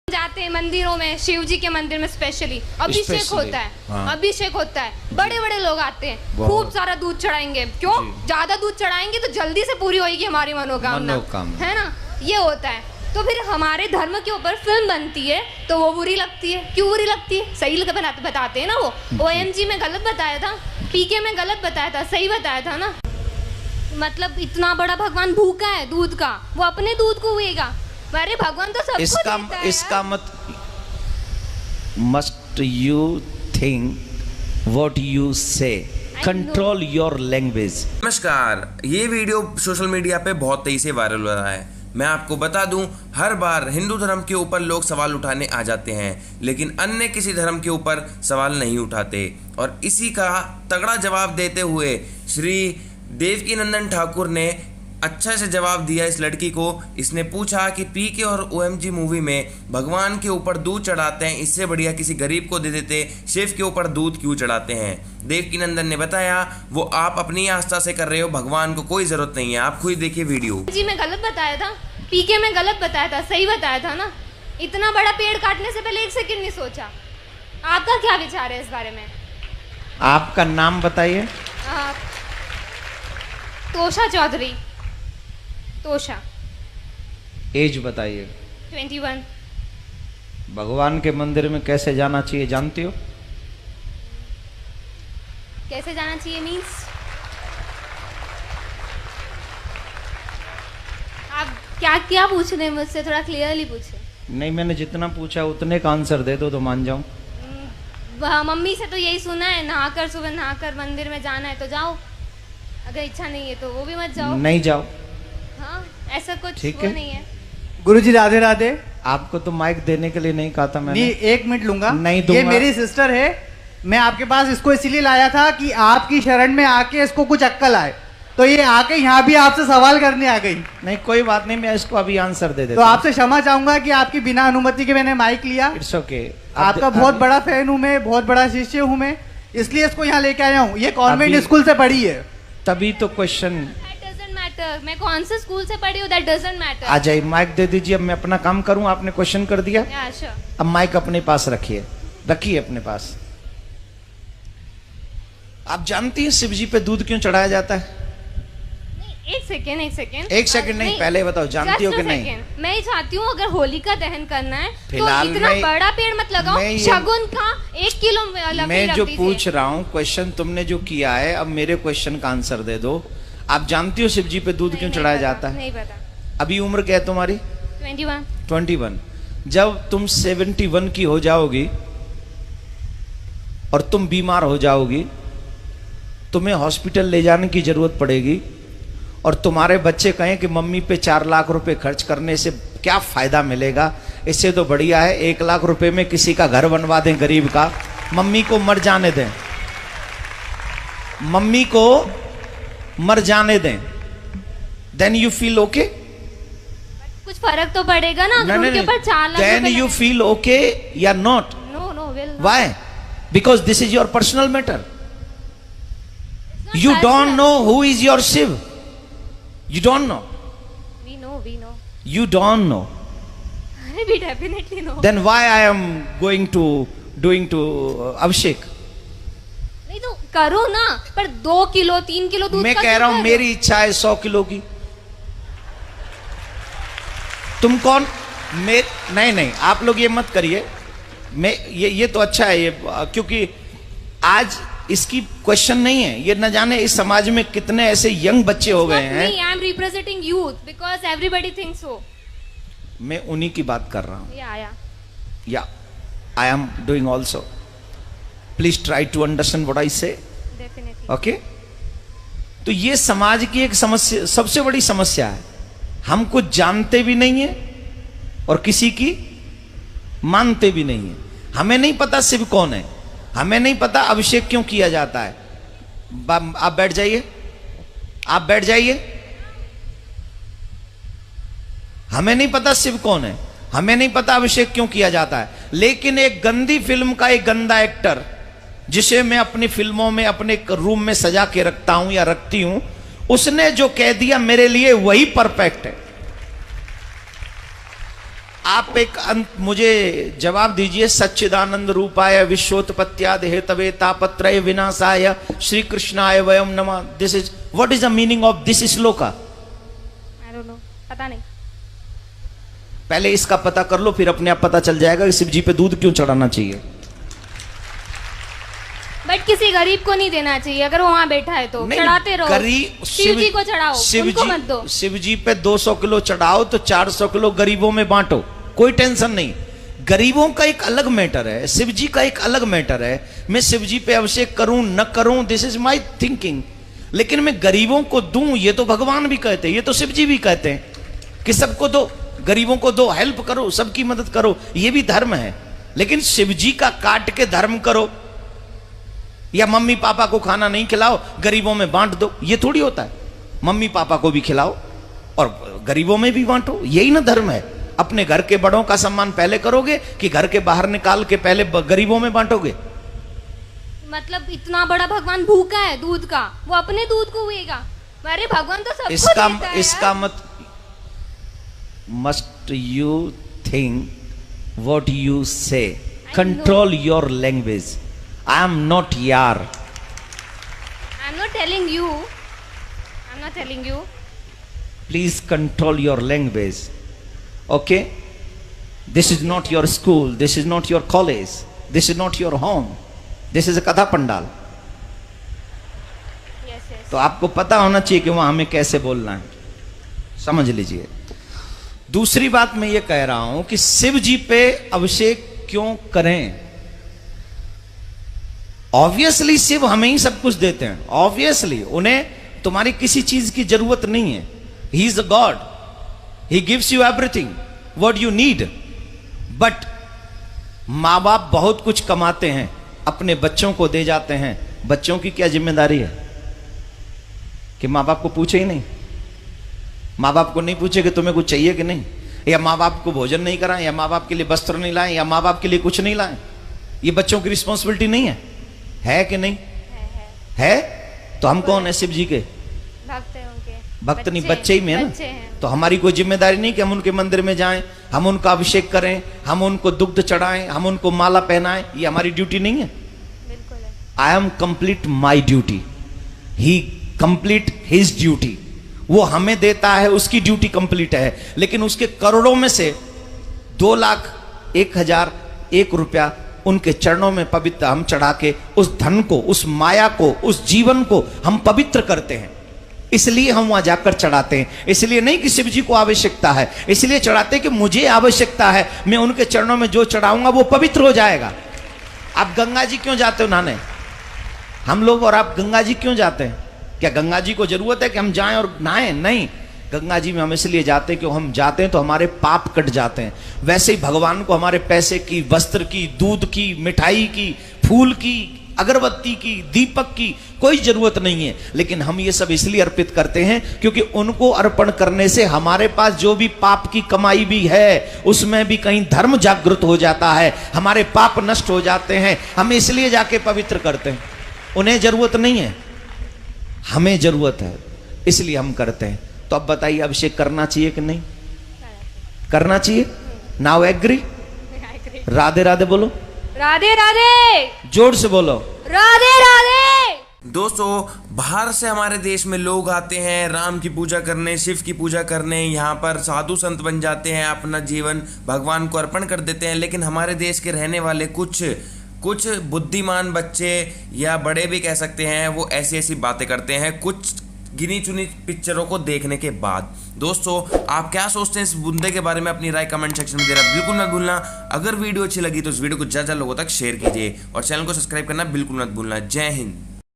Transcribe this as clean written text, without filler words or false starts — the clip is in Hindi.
जाते हैं मंदिरों में, शिव जी के मंदिर में स्पेशली अभिषेक होता है। हाँ। अभिषेक होता है, बड़े बड़े लोग आते हैं, खूब सारा दूध चढ़ाएंगे। क्यों? ज्यादा दूध चढ़ाएंगे तो जल्दी से पूरी होगी हमारी मनोकामना, है ना? ये होता है। तो फिर हमारे धर्म के ऊपर फिल्म बनती है तो वो बुरी लगती है। क्यों बुरी लगती है? सही बताते हैं ना। वो OMG में गलत बताया था, PK में गलत बताया था, सही बताया था ना। मतलब इतना बड़ा भगवान भूखा है दूध का, वो अपने दूध को हुएगा। अरे भगवान तो सबको देता है। इसका must you think what you say, control your language. नमस्कार, ये वीडियो सोशल मीडिया पे बहुत तेजी से वायरल हो रहा है। मैं आपको बता दूं, हर बार हिंदू धर्म के ऊपर लोग सवाल उठाने आ जाते हैं, लेकिन अन्य किसी धर्म के ऊपर सवाल नहीं उठाते। और इसी का तगड़ा जवाब देते हुए श्री देवकीनंदन ठाकुर ने अच्छा से जवाब दिया इस लड़की को। इसने पूछा कि PK और OMG मूवी में भगवान के ऊपर दूध चढ़ाते हैं, इससे बढ़िया किसी गरीब को दे देते, शिव के ऊपर दूध क्यों चढ़ाते हैं? देवकीनंदन ने बताया, वो आप अपनी आस्था से कर रहे हो, भगवान को कोई जरूरत नहीं है। आप खुद देखिए वीडियो। जी मैं गलत बताया था, PK में गलत बताया था, सही बताया था ना। इतना बड़ा पेड़ काटने से पहले 1 सेकंड नहीं सोचा। आपका क्या विचार है इस बारे में? आपका नाम बताइए। तोषा चौधरी। तोषा। एज बताइए। 21। भगवान के मंदिर में कैसे जाना चाहिए जानती हो? कैसे जाना चाहिए मीन्स? आप क्या पूछ रहे हैं मुझसे? थोड़ा क्लियरली पूछे। नहीं, मैंने जितना पूछा उतने का आंसर दे दो तो मान जाऊं। मम्मी से तो यही सुना है, नहाकर सुबह नहाकर मंदिर में जाना है तो जाओ, अगर इच्छा नहीं है तो वो भी मत जाओ। नहीं जाओ। हाँ, ऐसा कुछ ठीक वो है। नहीं है। गुरुजी राधे राधे। आपको तो माइक देने के लिए नहीं कहा था मैंने। नहीं, 1 मिनट लूंगा। नहीं दूंगा। ये मेरी सिस्टर है, मैं आपके पास इसको इसीलिए लाया था कि आपकी शरण में आके इसको कुछ अक्कल आए, तो ये आके यहाँ भी आपसे सवाल करने आ गई। नहीं, कोई बात नहीं, मैं इसको अभी आंसर दे देता तो आपसे क्षमा चाहूंगा कि आपकी बिना अनुमति के मैंने माइक लिया। It's okay. आपका बहुत बड़ा फैन हूँ मैं, बहुत बड़ा शिष्य हूँ मैं, इसलिए इसको यहाँ लेके आया हूँ। ये कॉन्वेंट स्कूल से पढ़ी है। तभी तो क्वेश्चन। मैं कौन से स्कूल से पढ़ी हूँ, दैट डजंट मैटर। आ जाइए, माइक दे दीजिए। अब मैं अपना काम करूं, आपने क्वेश्चन कर दिया। अब माइक अपने पास रखिए, रखिए अपने पास। आप जानती हैं शिव जी पे दूध क्यों चढ़ाया जाता है? एक सेकेंड एक सेकंड नहीं, पहले बताओ जानती हो कि नहीं? मैं चाहती हूँ अगर होलिका दहन करना है तो फिलहाल इतना बड़ा पेड़ मत लगाओ, शगुन का 1 किलो वाला मैं जो पूछ रहा हूँ क्वेश्चन तुमने जो किया है, अब मेरे क्वेश्चन का आंसर दे दो। आप जानती हो शिव जी पे दूध क्यों चढ़ाया जाता है? नहीं पता। अभी उम्र क्या है तुम्हारी? 21। जब तुम 71 की हो जाओगी और तुम बीमार हो जाओगी, तुम्हें हॉस्पिटल ले जाने की जरूरत पड़ेगी और तुम्हारे बच्चे कहें कि मम्मी पे 4 लाख रुपए खर्च करने से क्या फायदा मिलेगा, इससे तो बढ़िया है 1 लाख रुपए में किसी का घर बनवा दें गरीब का, मम्मी को मर जाने दें, मम्मी को मर जाने दें। Then you feel okay? कुछ फर्क तो पड़ेगा ना अगर उनके ऊपर 4 lakh. Then you feel okay या not? No will. Why? Because this is your personal matter. You don't know who is your Shiv. You don't know. We know. You don't know. We definitely know. Then why I am doing to Abhishek? नहीं तो करो ना, पर 2 किलो 3 किलो दूध मैं का कह रहा हूं मेरी इच्छा है 100 किलो की। तुम कौन? नहीं, आप लोग ये मत करिए। मैं ये तो अच्छा है ये, क्योंकि आज इसकी क्वेश्चन नहीं है, ये न जाने इस समाज में कितने ऐसे यंग बच्चे हो गए हैं। I am representing youth because everybody thinks so. मैं उन्हीं की बात कर रहा हूं। Yeah I am doing also. Please try to understand what I say. Okay? तो ये समाज की एक समस्या, सबसे बड़ी समस्या है। हम कुछ जानते भी नहीं है और किसी की मानते भी नहीं है। हमें नहीं पता शिव कौन है, हमें नहीं पता अभिषेक क्यों किया जाता है। आप बैठ जाइए, आप बैठ जाइए। हमें नहीं पता शिव कौन है, हमें नहीं पता अभिषेक क्यों किया जाता है, लेकिन एक गंदी फिल्म का एक गंदा एक्टर जिसे मैं अपनी फिल्मों में अपने रूम में सजा के रखता हूं या रखती हूं, उसने जो कह दिया मेरे लिए वही परफेक्ट है। आप एक मुझे जवाब दीजिए। सच्चिदानंद रूपाय विश्वोत्पत्त्यादि हेतवे तापत्रय विनाशाय श्री कृष्णाय वयम नमः। This is what is the meaning of this shloka? I don't know, पता नहीं। पहले इसका पता कर लो, फिर अपने आप पता चल जाएगा कि शिव जी पे दूध क्यों चढ़ाना चाहिए। बट किसी गरीब को नहीं देना चाहिए, अगर वो वहां बैठा है तो चढ़ाते रहो। शिव जी को चढ़ाओ, उनको मत दो। शिव जी पे 200 किलो चढ़ाओ तो 400 किलो गरीबों में बांटो, कोई टेंशन नहीं। गरीबों का एक अलग मैटर है, शिव जी का एक अलग मैटर है। मैं शिव जी पे अभिषेक करूं न करूं, दिस इज माई थिंकिंग। लेकिन मैं गरीबों को दूं, ये तो भगवान भी कहते हैं, ये तो शिव जी भी कहते हैं कि सबको दो, गरीबों को दो, हेल्प करो, सबकी मदद करो, ये भी धर्म है। लेकिन शिव जी का काट के धर्म करो या मम्मी पापा को खाना नहीं खिलाओ, गरीबों में बांट दो, ये थोड़ी होता है। मम्मी पापा को भी खिलाओ और गरीबों में भी बांटो, यही ना धर्म है। अपने घर के बड़ों का सम्मान पहले करोगे कि घर के बाहर निकाल के पहले गरीबों में बांटोगे? मतलब इतना बड़ा भगवान भूखा है दूध का, वो अपने दूध को हुएगा? अरे भगवान तो सबको देता है। इसका must you think what you say, control your language. I am not यार, I am not telling you, I am not telling you. Please control your language, okay? This is not your school, this is not your college, this is not your home, this is a कथा पंडाल। yes, yes. तो आपको पता होना चाहिए कि वहां हमें कैसे बोलना है, समझ लीजिए। दूसरी बात मैं ये कह रहा हूं कि शिव जी पे अभिषेक क्यों करें? ऑब्वियसली शिव हमें ही सब कुछ देते हैं, ऑब्वियसली उन्हें तुम्हारी किसी चीज की जरूरत नहीं है। He is a God, He gives you everything what you need, but माँ बाप बहुत कुछ कमाते हैं, अपने बच्चों को दे जाते हैं। बच्चों की क्या जिम्मेदारी है कि माँ बाप को पूछे ही नहीं? माँ बाप को नहीं पूछे कि तुम्हें कुछ चाहिए कि नहीं, या माँ बाप को भोजन नहीं कराएं, या माँ बाप के लिए वस्त्र नहीं लाएं, या माँ बाप के लिए कुछ नहीं लाएं? ये बच्चों की रिस्पॉन्सिबिलिटी नहीं है कि नहीं? है। तो हम कौन है? शिव जी के भक्त हैं उनके। भक्त नहीं, बच्चे ही में है ना। तो हमारी कोई जिम्मेदारी नहीं कि हम उनके मंदिर में जाएं, हम उनका अभिषेक करें, हम उनको दुग्ध चढ़ाएं, हम उनको माला पहनाएं? ये हमारी ड्यूटी नहीं है? बिल्कुल है। I am complete my duty, he complete his duty. वो हमें देता है, उसकी ड्यूटी कंप्लीट है। लेकिन उसके करोड़ों में से 2,01,001 रुपया उनके चरणों में पवित्र हम चढ़ा के उस धन को, उस माया को, उस जीवन को हम पवित्र करते हैं। इसलिए हम वहां जाकर चढ़ाते हैं। इसलिए नहीं कि शिव जी को आवश्यकता है, इसलिए चढ़ाते कि मुझे आवश्यकता है, मैं उनके चरणों में जो चढ़ाऊंगा वो पवित्र हो जाएगा। आप गंगा जी क्यों जाते हो नहाने? हम लोग और आप गंगा जी क्यों जाते हैं? क्या गंगा जी को जरूरत है कि हम जाएं और नहाएं? नहीं, गंगा जी में हम इसलिए जाते हैं कि हम जाते हैं तो हमारे पाप कट जाते हैं। वैसे ही भगवान को हमारे पैसे की, वस्त्र की, दूध की, मिठाई की, फूल की, अगरबत्ती की, दीपक की कोई जरूरत नहीं है। लेकिन हम ये सब इसलिए अर्पित करते हैं क्योंकि उनको अर्पण करने से हमारे पास जो भी पाप की कमाई भी है उसमें भी कहीं धर्म जागृत हो जाता है, हमारे पाप नष्ट हो जाते हैं। हम इसलिए जाके पवित्र करते हैं। उन्हें जरूरत नहीं है, हमें जरूरत है, इसलिए हम करते हैं। तो अब बताइए, अभिषेक करना चाहिए कि नहीं करना चाहिए? Now agree? राधे राधे बोलो, राधे राधे, जोर से बोलो, राधे राधे। दोस्तों, बाहर से हमारे देश में लोग आते हैं राम की पूजा करने, शिव की पूजा करने, यहाँ पर साधु संत बन जाते हैं, अपना जीवन भगवान को अर्पण कर देते हैं। लेकिन हमारे देश के रहने वाले कुछ बुद्धिमान बच्चे या बड़े भी कह सकते हैं, वो ऐसी ऐसी बातें करते हैं कुछ गिनी चुनी पिक्चरों को देखने के बाद। दोस्तों, आप क्या सोचते हैं इस मुद्दे के बारे में? अपनी राय कमेंट सेक्शन में देना बिल्कुल मत भूलना। अगर वीडियो अच्छी लगी तो इस वीडियो को ज़्यादा लोगों तक शेयर कीजिए और चैनल को सब्सक्राइब करना बिल्कुल मत भूलना। जय हिंद।